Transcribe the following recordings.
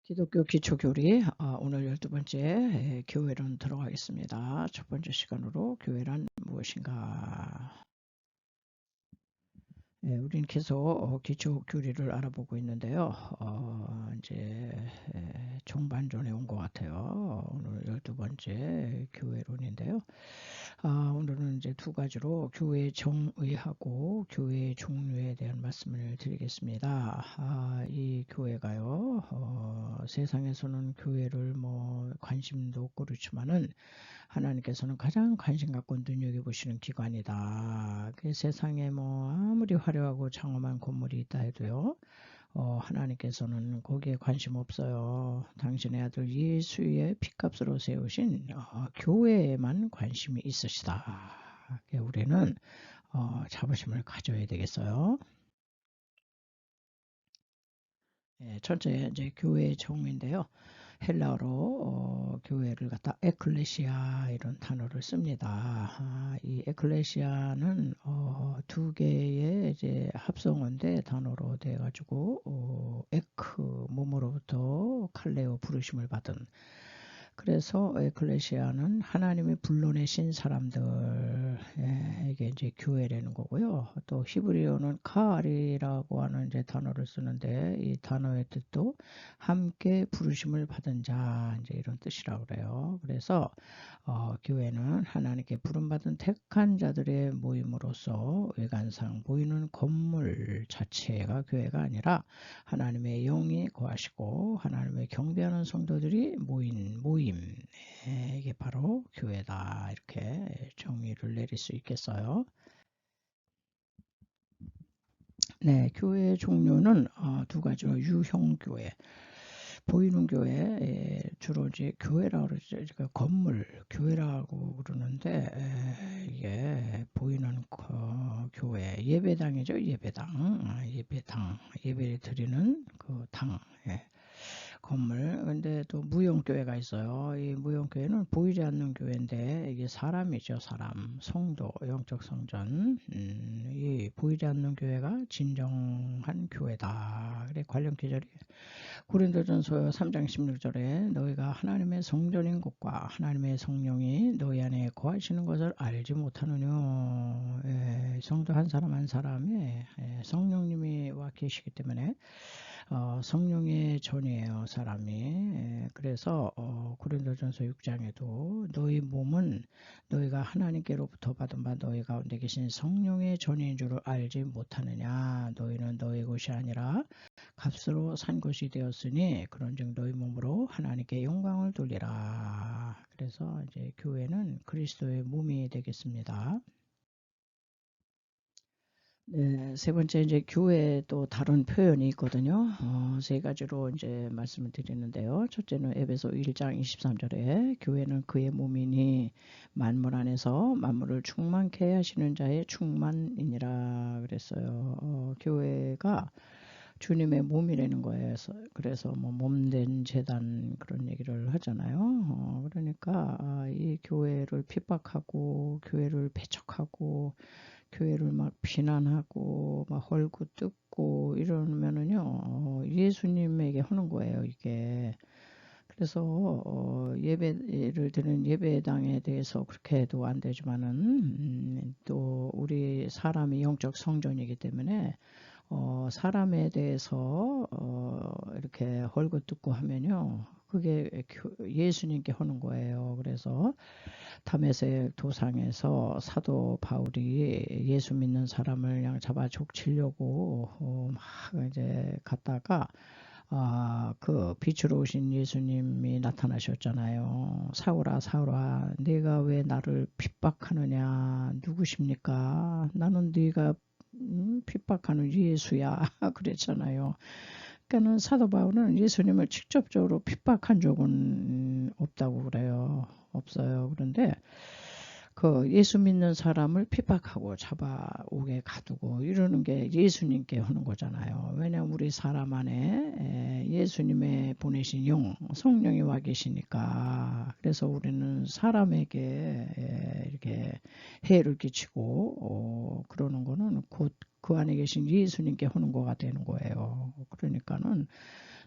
기독교 기초교리 오늘 12번째 교회론 들어가겠습니다. 첫 번째 시간으로 교회란 무엇인가. 우리는 계속 기초 교리를 알아보고 있는데요. 이제 종반전에 온 것 같아요. 오늘 12번째 교회론인데요. 오늘은 이제 두 가지로 교회 정의하고 교회 종류에 대한 말씀을 드리겠습니다. 이 교회가요, 세상에서는 교회를 뭐 관심도 없고 그렇지만은 하나님께서는 가장 관심 갖고 눈여겨보시는 기관이다. 그 세상에 뭐 아무리 화려하고 장엄한 건물이 있다 해도요, 하나님께서는 거기에 관심 없어요. 당신의 아들 예수의 피값으로 세우신 교회에만 관심이 있으시다. 우리는 자부심을 가져야 되겠어요. 첫째 이제 교회의 정의인데요. 헬라어로 교회를 갖다 에클레시아 이런 단어를 씁니다. 이 에클레시아는 두 개의 이제 합성어인데 단어로 돼 가지고 에크 몸으로부터 칼레오 부르심을 받은, 그래서 에클레시아는 하나님이 불러내신 사람들, 이게 이제 교회라는 거고요. 또 히브리어는 카알이라고 하는 이제 단어를 쓰는데 이 단어의 뜻도 함께 부르심을 받은 자, 이제 이런 뜻이라고 그래요. 그래서 교회는 하나님께 부름받은 택한 자들의 모임으로서 외관상 보이는 건물 자체가 교회가 아니라 하나님의 영이 거하시고 하나님의 경배하는 성도들이 모임, 이게 바로 교회다. 이렇게 정의를 내릴 수 있겠어요. 네, 교회 종류는 두 가지로 유형교회, 보이는 교회, 주로 이제 교회라고 그러죠. 그러니까 건물 교회라고 그러는데 이게 보이는 교회, 예배당이죠. 예배당, 예배를 드리는 그 당. 건물. 근데 또 무용교회가 있어요. 이 무용교회는 보이지 않는 교회인데 이게 사람이죠. 사람, 성도, 영적 성전. 이 보이지 않는 교회가 진정한 교회다. 그래 관련 기절이 고린도전서 3장 16절에 너희가 하나님의 성전인 것과 하나님의 성령이 너희 안에 거하시는 것을 알지 못하느냐. 성도 한 사람 한 사람에 성령님이 와 계시기 때문에 성령의 전이에요, 사람이. 그래서 고린도전서 6장에도 너희 몸은 너희가 하나님께로부터 받은 바 너희 가운데 계신 성령의 전인 줄을 알지 못하느냐. 너희는 너희 것이 아니라 값으로 산 것이 되었으니 그런즉 너희 몸으로 하나님께 영광을 돌리라. 그래서 이제 교회는 그리스도의 몸이 되겠습니다. 네, 세 번째 이제 교회 또 다른 표현이 있거든요. 세 가지로 이제 말씀을 드리는데요. 첫째는 에베소 1장 23절에 교회는 그의 몸이니 만물 안에서 만물을 충만케 하시는 자의 충만이니라 그랬어요. 교회가 주님의 몸이라는 거예요. 그래서 뭐 몸된 재단 그런 얘기를 하잖아요. 그러니까 이 교회를 핍박하고 교회를 배척하고 교회를 막 비난하고 막 헐고뜯고 이러면은요, 예수님에게 하는 거예요, 이게. 그래서 예배를 드리는 예배당에 대해서 그렇게 해도 안 되지만은 또 우리 사람이 영적 성전이기 때문에 사람에 대해서 이렇게 헐고뜯고 하면요, 그게 예수님께 하는 거예요. 그래서 다메섹 도상에서 사도 바울이 예수 믿는 사람을 그냥 잡아 족치려고 막 이제 갔다가 그 빛으로 오신 예수님이 나타나셨잖아요. 사울아 사울아 네가 왜 나를 핍박하느냐, 누구십니까? 나는 네가 핍박하는 예수야. 그랬잖아요. 그러니까는 사도 바울은 예수님을 직접적으로 핍박한 적은 없다고 그래요. 없어요. 그런데 그 예수 믿는 사람을 핍박하고 잡아오게 가두고 이러는 게 예수님께 하는 거잖아요. 왜냐하면 우리 사람 안에 예수님의 보내신 영, 성령이 와 계시니까. 그래서 우리는 사람에게 이렇게 해를 끼치고 그러는 거는 곧 그 안에 계신 예수님께 하는 거가 되는 거예요. 그러니까는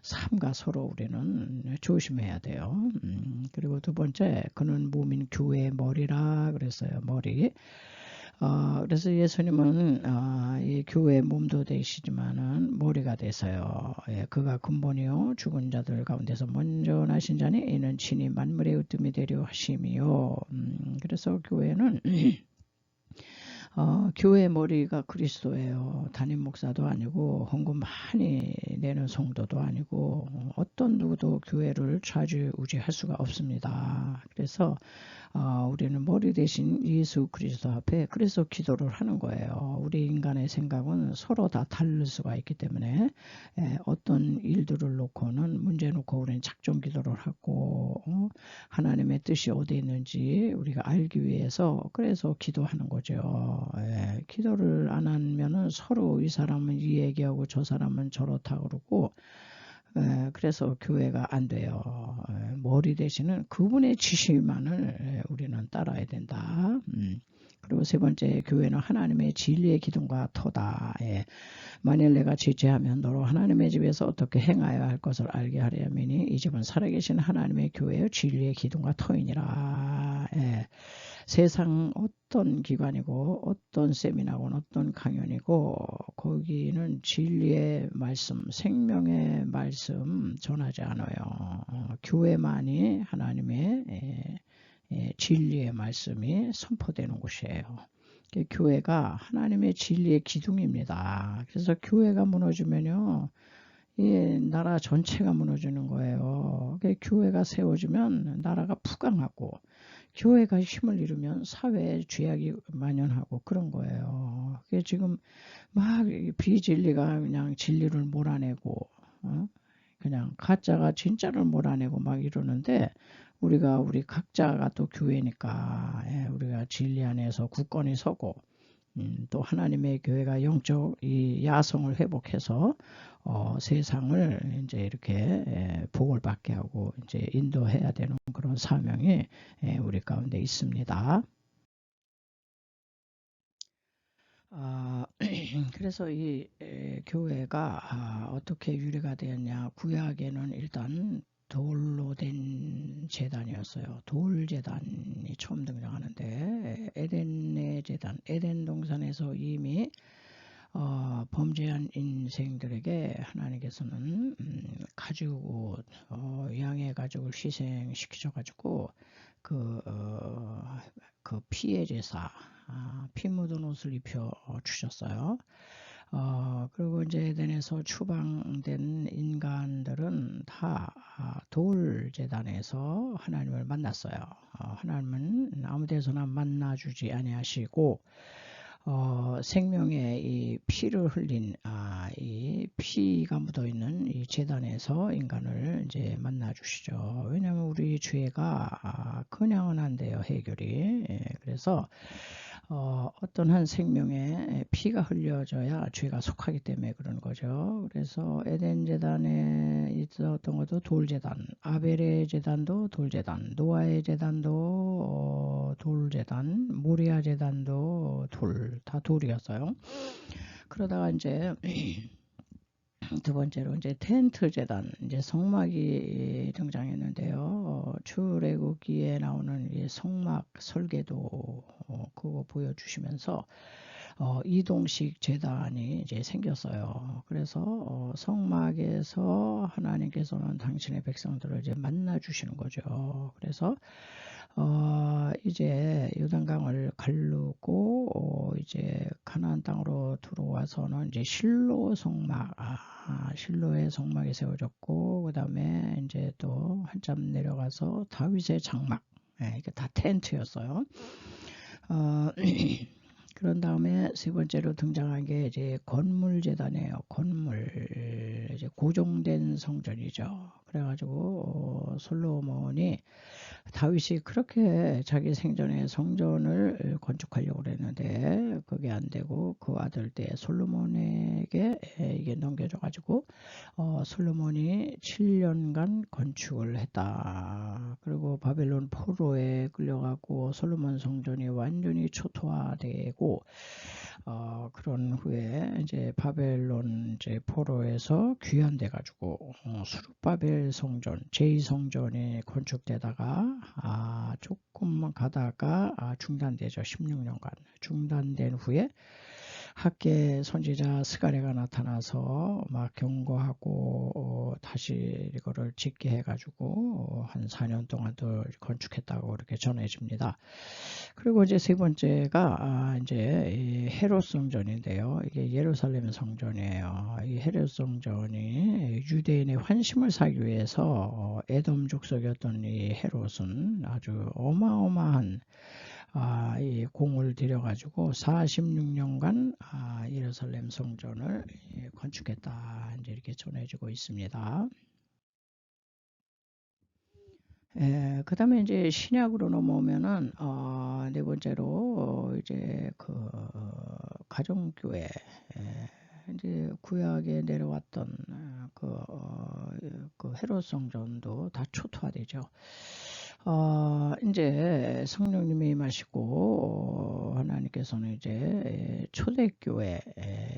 삶과 서로 우리는 조심해야 돼요. 그리고 두 번째, 그는 몸인 교회의 머리라 그랬어요. 머리. 그래서 예수님은 이 교회의 몸도 되시지만은 머리가 되세요. 예, 그가 근본이요 죽은 자들 가운데서 먼저 나신 자니 이는 친히 만물의 으뜸이 되려 하심이요. 그래서 교회는 교회 머리가 그리스도예요. 담임 목사도 아니고 헌금 많이 내는 성도도 아니고 어떤 누구도 교회를 좌지우지할 수가 없습니다. 그래서 우리는 머리 대신 예수 그리스도 앞에 그래서 기도를 하는 거예요. 우리 인간의 생각은 서로 다 다를 수가 있기 때문에 어떤 일들을 놓고는 문제 놓고 우리는 작정 기도를 하고 하나님의 뜻이 어디 있는지 우리가 알기 위해서 그래서 기도하는 거죠. 기도를 안 하면은 서로 이 사람은 이 얘기하고 저 사람은 저렇다 그러고 그래서 교회가 안 돼요. 머리 대신은 그분의 지시만을 우리는 따라야 된다. 그리고 세 번째, 교회는 하나님의 진리의 기둥과 터다. 만일 내가 지체하면 너로 하나님의 집에서 어떻게 행하여야 할 것을 알게 하려 함이니 이 집은 살아계신 하나님의 교회의 진리의 기둥과 터이니라. 세상 어떤 기관이고 어떤 세미나고 어떤 강연이고 거기는 진리의 말씀, 생명의 말씀 전하지 않아요. 교회만이 하나님의 진리의 말씀이 선포되는 곳이에요. 교회가 하나님의 진리의 기둥입니다. 그래서 교회가 무너지면요, 이 나라 전체가 무너지는 거예요. 교회가 세워지면 나라가 부강하고 교회가 힘을 잃으면 사회에 죄악이 만연하고 그런 거예요. 지금 막 비진리가 그냥 진리를 몰아내고 그냥 가짜가 진짜를 몰아내고 막 이러는데 우리 각자가 또 교회니까 우리가 진리 안에서 굳건히 서고 또 하나님의 교회가 영적 이 야성을 회복해서 세상을 이제 이렇게 복을 받게 하고 이제 인도해야 되는 그런 사명이 우리 가운데 있습니다. 그래서 이 교회가 어떻게 유래가 되었냐. 구약에는 일단 돌로 된 제단이었어요. 돌 제단이 처음 등장하는데 에덴의 제단, 에덴 동산에서 이미 범죄한 인생들에게 하나님께서는 가지고 양의 가족을 희생시키셔 가지고 그 피의 제사, 피 묻은 옷을 입혀 주셨어요. 그리고 이제 에덴에서 추방된 인간들은 다 돌 제단에서 하나님을 만났어요. 하나님은 아무 데서나 만나주지 아니하시고 생명의 이 피를 흘린 이 피가 묻어 있는 이 제단에서 인간을 이제 만나 주시죠. 왜냐하면 우리 죄가 그냥은 안 돼요, 해결이. 그래서 어떤 한 생명의 피가 흘려져야 죄가 속하기 때문에 그런 거죠. 그래서 에덴 제단에 있었던 것도 돌제단, 아벨의 제단도 돌제단, 노아의 제단도 돌제단, 모리아 제단도 다 돌이었어요. 그러다가 이제 두 번째로 이제 텐트 제단, 이제 성막이 등장했는데요. 출애굽기에 나오는 이 성막 설계도 그거 보여주시면서 이동식 제단이 이제 생겼어요. 그래서 성막에서 하나님께서는 당신의 백성들을 이제 만나 주시는 거죠. 그래서 이제 요단강을 가르고 이제 가나안 땅으로 들어와서는 이제 실로 성막, 실로의 성막이 세워졌고 그 다음에 이제 또 한참 내려가서 다윗의 장막, 이게 다 텐트였어요. 그런 다음에 세 번째로 등장한 게 이제 건물제단이에요. 건물, 이제 고정된 성전이죠. 그래가지고 솔로몬이 다윗이 그렇게 자기 생전에 성전을 건축하려고 그랬는데 그게 안 되고 그 아들 때 솔로몬에게 이게 넘겨져 가지고 솔로몬이 7년간 건축을 했다. 그리고 바벨론 포로에 끌려가고 솔로몬 성전이 완전히 초토화되고 그런 후에 이제 바벨론 이제 포로에서 귀환돼 가지고 수룹바벨 성전 제2성전이 건축되다가 조금만 가다가 중단되죠. 16년간 중단된 후에 학계 선지자 스가랴가 나타나서 막 경고하고 다시 이거를 짓게 해가지고 한 4년 동안 더 건축했다고 그렇게 전해집니다. 그리고 이제 세 번째가 이제 이 헤롯 성전인데요. 이게 예루살렘 성전이에요. 이 헤롯 성전이 유대인의 환심을 사기 위해서 에돔 족속이었던 이 헤롯은 아주 어마어마한 이 공을 들여가지고 46년간 예루살렘 성전을 건축했다. 이제 이렇게 전해지고 있습니다. 그 다음에 이제 신약으로 넘어오면은, 네 번째로, 이제 가정교회, 이제 구약에 내려왔던 그 헤롯 성전도 다 초토화되죠. 이제 성령님이 임하시고 하나님께서는 이제 초대교회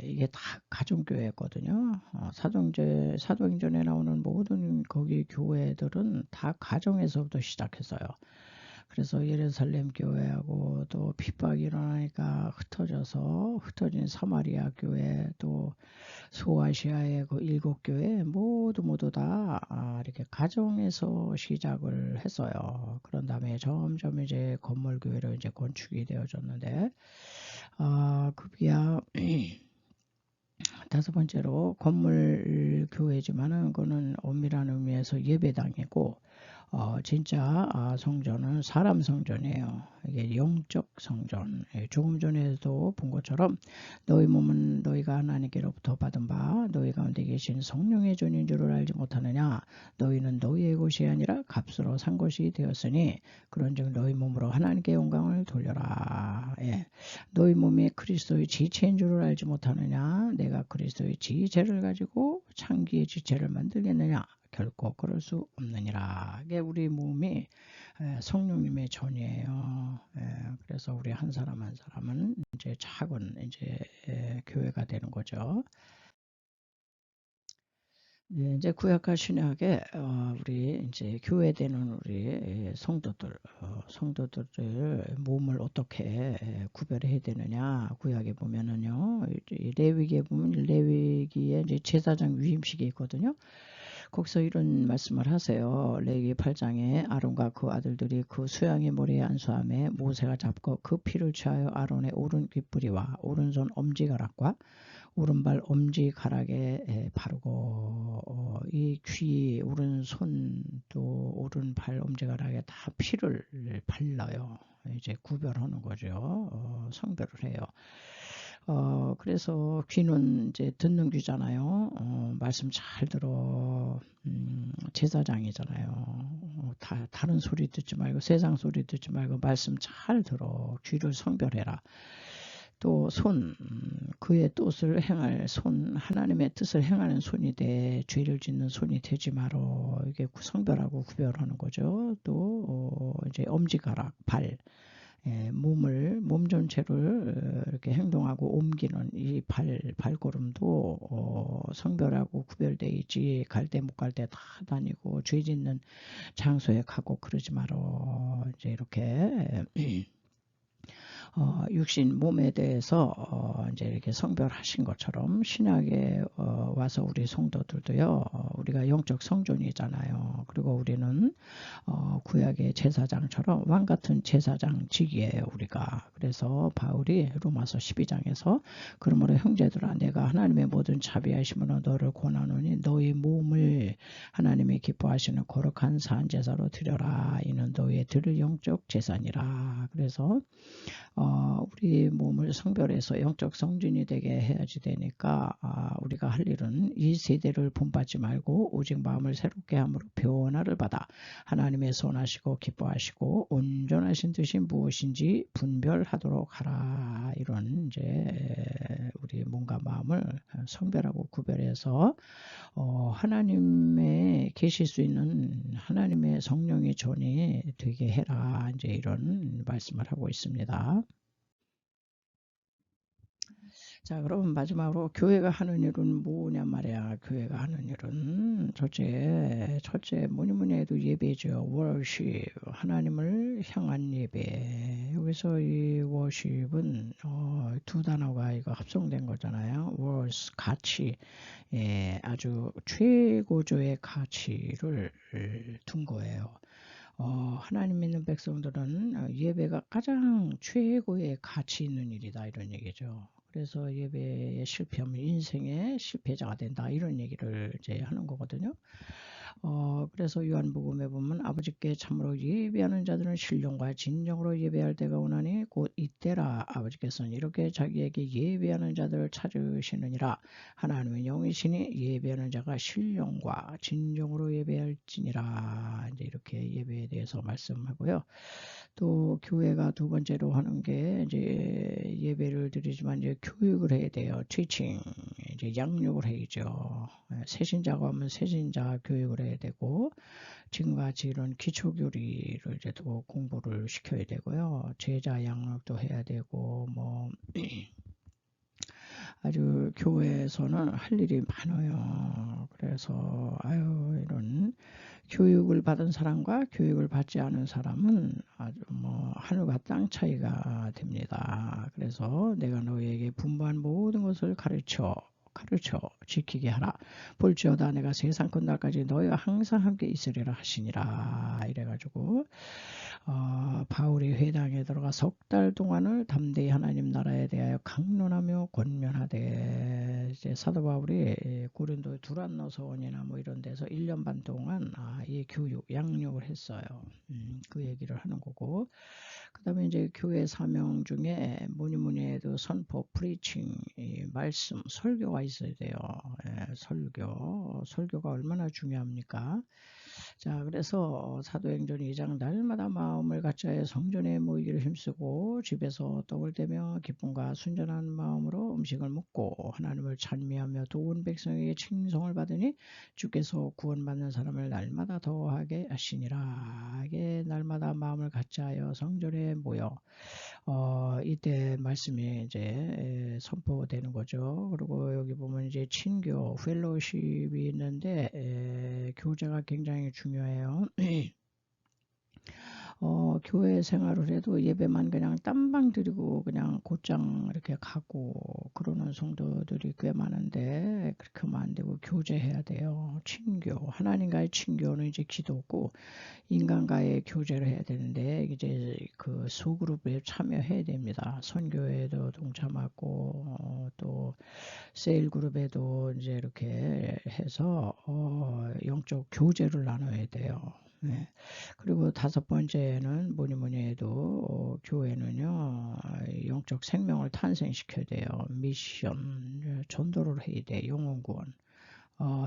이게 다 가정교회거든요. 사도행전에 나오는 모든 거기 교회들은 다 가정에서부터 시작했어요. 그래서 예루살렘 교회하고 또 핍박이 일어나니까 흩어진 사마리아 교회 또 소아시아의 그 7교회 모두 다 이렇게 가정에서 시작을 했어요. 그런 다음에 점점 이제 건물 교회로 이제 건축이 되어졌는데 급기야 다섯 번째로 건물 교회지만은 그거는 엄밀한 의미에서 예배당이고 진짜 성전은 사람 성전이에요. 이게 영적 성전. 조금 전에도 본 것처럼 너희 몸은 너희가 하나님께로부터 받은 바 너희 가운데 계신 성령의 존인 줄을 알지 못하느냐. 너희는 너희의 것이 아니라 값으로 산 것이 되었으니 그런즉 너희 몸으로 하나님께 영광을 돌려라. 너희 몸이 그리스도의 지체인 줄을 알지 못하느냐. 내가 그리스도의 지체를 가지고 창기의 지체를 만들겠느냐. 결코 그럴 수 없느니라. 이게 우리 몸이 성령님의 전이에요. 그래서 우리 한 사람 한 사람은 이제 작은 이제 교회가 되는 거죠. 이제 구약과 신약에 우리 이제 교회되는 우리 성도들을 몸을 어떻게 구별해야 되느냐. 구약에 보면은요, 레위기에 보면 레위기에 이제 제사장 위임식이 있거든요. 거기서 이런 말씀을 하세요. 레위기 8장에 아론과 그 아들들이 그 수양의 모래에 안수함에 모세가 잡고 그 피를 취하여 아론의 오른 귓뿌리와 오른손 엄지가락과 오른발 엄지가락에 바르고 이 귀 오른손 또 오른발 엄지가락에 다 피를 발라요. 이제 구별하는 거죠. 성별을 해요. 그래서 귀는 이제 듣는 귀잖아요. 말씀 잘 들어. 제사장이잖아요. 다른 소리 듣지 말고 세상 소리 듣지 말고 말씀 잘 들어. 귀를 성별해라. 또 손, 그의 뜻을 행할 손, 하나님의 뜻을 행하는 손이 돼. 죄를 짓는 손이 되지 말어. 이게 성별하고 구별하는 거죠. 또 이제 엄지가락, 발. 몸 전체를 이렇게 행동하고 옮기는 이 발걸음도 성별하고 구별되어 있지. 갈 때 못 갈 때 다 다니고 죄 짓는 장소에 가고 그러지 말어. 이제 이렇게 육신 몸에 대해서 이제 이렇게 성별하신 것처럼 신약에 와서 우리 성도들도요. 우리가 영적 성전이잖아요. 그리고 우리는 구약의 제사장처럼 왕 같은 제사장직이에요. 우리가. 그래서 바울이 로마서 12장에서 그러므로 형제들아 내가 하나님의 모든 자비하심으로 너를 권하노니 너희 몸을 하나님이 기뻐하시는 거룩한 산제사로 드려라. 이는 너희의 들을 영적 제사니라. 그래서 우리 몸을 성별해서 영적 성전이 되게 해야지 되니까 우리가 할 일은 이 세대를 본받지 말고 오직 마음을 새롭게 함으로 변화를 받아 하나님의 선하시고 기뻐하시고 온전하신 뜻이 무엇인지 분별하도록 하라. 이런 이제 우리 몸과 마음을 성별하고 구별해서 하나님의 계실 수 있는 하나님의 성령의 전이 되게 해라. 이제 이런 말씀을 하고 있습니다. 자, 그럼 마지막으로 교회가 하는 일은 뭐냐 말이야. 교회가 하는 일은 첫째 뭐니 해도 예배죠. worship, 하나님을 향한 예배. 여기서 이 worship은 두 단어가 이거 합성된 거잖아요. worth, 가치. 예, 아주 최고조의 가치를 둔 거예요. 하나님 믿는 백성들은 예배가 가장 최고의 가치 있는 일이다 이런 얘기죠. 그래서 예배에 실패하면 인생의 실패자가 된다 이런 얘기를 이제 하는 거거든요. 그래서 요한복음에 보면 아버지께 참으로 예배하는 자들은 신령과 진정으로 예배할 때가 오나니 곧 이때라. 아버지께서는 이렇게 자기에게 예배하는 자들을 찾으시느니라. 하나님은 영이시니 예배하는 자가 신령과 진정으로 예배할지니라. 이제 이렇게 예배에 대해서 말씀하고요. 또 교회가 두 번째로 하는 게 이제 예배를 드리지만 이제 교육을 해야 돼요. teaching, 이제 양육을 해야죠. 새신자가 오면 새신자 교육을 해야 되고 지금과 같이 이런 기초교리를 이제 또 공부를 시켜야 되고요. 제자 양육도 해야 되고 뭐 아주 교회에서는 할 일이 많아요. 그래서 이런 교육을 받은 사람과 교육을 받지 않은 사람은 아주 뭐 하늘과 땅 차이가 됩니다. 그래서 내가 너희에게 분부한 모든 것을 가르쳐 지키게 하라. 볼지어다 내가 세상 끝날까지 너희와 항상 함께 있으리라 하시니라. 이래가지고 바울이 회당에 들어가 석 달 동안을 담대히 하나님 나라에 대하여 강론하며 권면하되 이제 사도 바울이 고린도 두란노서원이나 뭐 이런 데서 1년 반 동안 이 교육 양육을 했어요. 그 얘기를 하는 거고 그 다음에 이제 교회 사명 중에 뭐니 해도 선포, 프리칭, 말씀, 설교가 있어야 돼요. 설교가 얼마나 중요합니까? 자, 그래서 사도행전 2장 날마다 마음을 갖자에 성전에 모이기를 힘쓰고 집에서 떡을 떼며 기쁨과 순전한 마음으로 음식을 먹고 하나님을 찬미하며 도운 백성에게 칭송을 받으니 주께서 구원받는 사람을 날마다 더하게 하시니라. 이게 날마다 마음을 갖자하여 성전에 모여 이때 말씀이 이제 선포되는 거죠. 그리고 여기 보면 이제 친교, 펠로우십이 있는데 교제가 굉장히 중요해요. 교회 생활을 해도 예배만 그냥 땀방 드리고 그냥 곧장 이렇게 가고 그러는 성도들이 꽤 많은데 그렇게 하면 안 되고 교제해야 돼요. 친교, 하나님과의 친교는 이제 기도고 인간과의 교제를 해야 되는데 이제 그 소그룹에 참여해야 됩니다. 선교회도 동참하고 또 세일 그룹에도 이제 이렇게 해서 영적 교제를 나눠야 돼요. 네. 그리고 다섯 번째는 뭐니 해도 교회는요 영적 생명을 탄생시켜야 돼요. 미션, 전도를 해야 돼. 영혼 구원.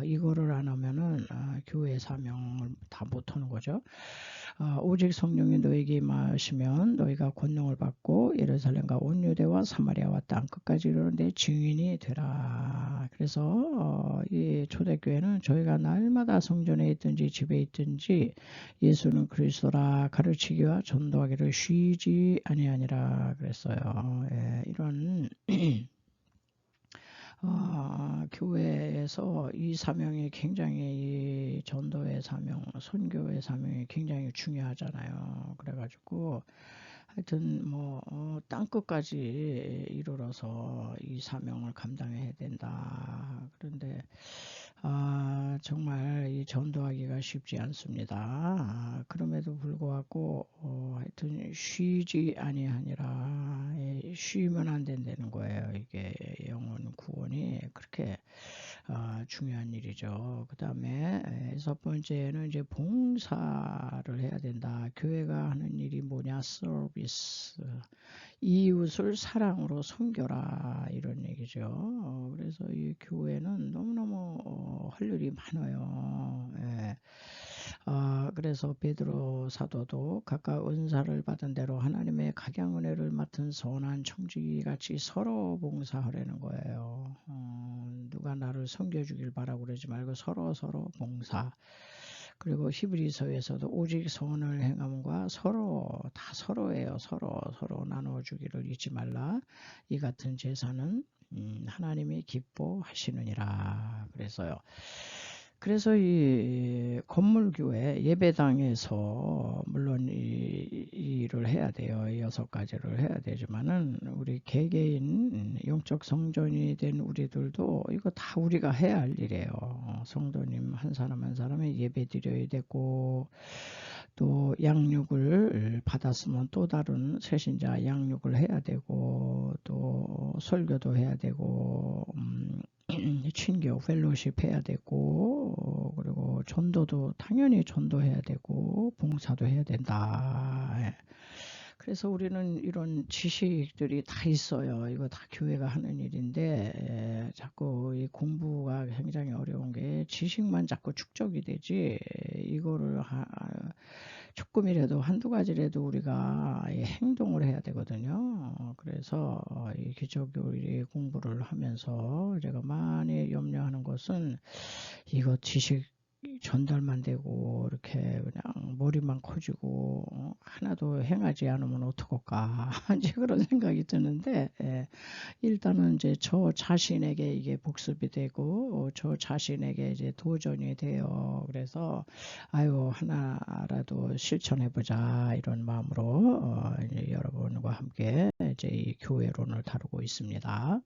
이거를 안 하면은 교회 사명을 다 못하는 거죠. 오직 성령이 너에게 임하시면 너희가 권능을 받고 예루살렘과 온 유대와 사마리아와 땅 끝까지 이르는 내 증인이 되라. 그래서 이 초대교회는 저희가 날마다 성전에 있든지 집에 있든지 예수는 그리스도라 가르치기와 전도하기를 쉬지 아니하니라 그랬어요. 이런 교회에서 이 사명이 굉장히 전도의 사명, 선교의 사명이 굉장히 중요하잖아요. 그래가지고 하여튼 뭐 땅끝까지 이르러서 이 사명을 감당해야 된다. 그런데 정말 이 전도하기가 쉽지 않습니다. 그럼에도 불구하고 하여튼 쉬지 아니하니라. 쉬면 안 된다는 거예요. 이게 영혼 구원이 그렇게 중요한 일이죠. 그 다음에 첫 번째는 이제 봉사를 해야 된다. 교회가 하는 일이 뭐냐? 서비스. 이웃을 사랑으로 섬겨라. 이런 얘기죠. 그래서 이 교회는 너무너무 할 일이 많아요. 예. 그래서 베드로 사도도 각각 은사를 받은 대로 하나님의 각양 은혜를 맡은 선한 청지기 같이 서로 봉사하라는 거예요. 누가 나를 섬겨주길 바라고 그러지 말고 서로 봉사. 그리고 히브리서에서도 오직 선을 행함과 서로 다 서로예요. 서로 나눠주기를 잊지 말라. 이 같은 제사는 하나님이 기뻐하시느니라. 그래서 이 건물교회 예배당에서 물론 이 일을 해야 돼요. 6가지를 해야 되지만은 우리 개개인 영적 성전이 된 우리들도 이거 다 우리가 해야 할 일이에요. 성도님 한 사람 한 사람이 예배 드려야 되고, 또 양육을 받았으면 또 다른 새신자 양육을 해야 되고, 또 설교도 해야 되고, 친교 펠로십 해야 되고, 그리고 전도도 당연히 전도해야 되고, 봉사도 해야 된다. 예. 그래서 우리는 이런 지식들이 다 있어요. 이거 다 교회가 하는 일인데, 자꾸 이 공부가 굉장히 어려운 게 지식만 자꾸 축적이 되지, 이거를 조금이라도 한두 가지라도 우리가 행동을 해야 되거든요. 그래서 이 기초교리 공부를 하면서 제가 많이 염려하는 것은 이거 지식 전달만 되고 이렇게 그냥 머리만 커지고 하나도 행하지 않으면 어떡할까 이제 그런 생각이 드는데, 일단은 이제 저 자신에게 이게 복습이 되고 저 자신에게 이제 도전이 돼요. 그래서 하나라도 실천해보자 이런 마음으로 이제 여러분과 함께 이제 이 교회론을 다루고 있습니다.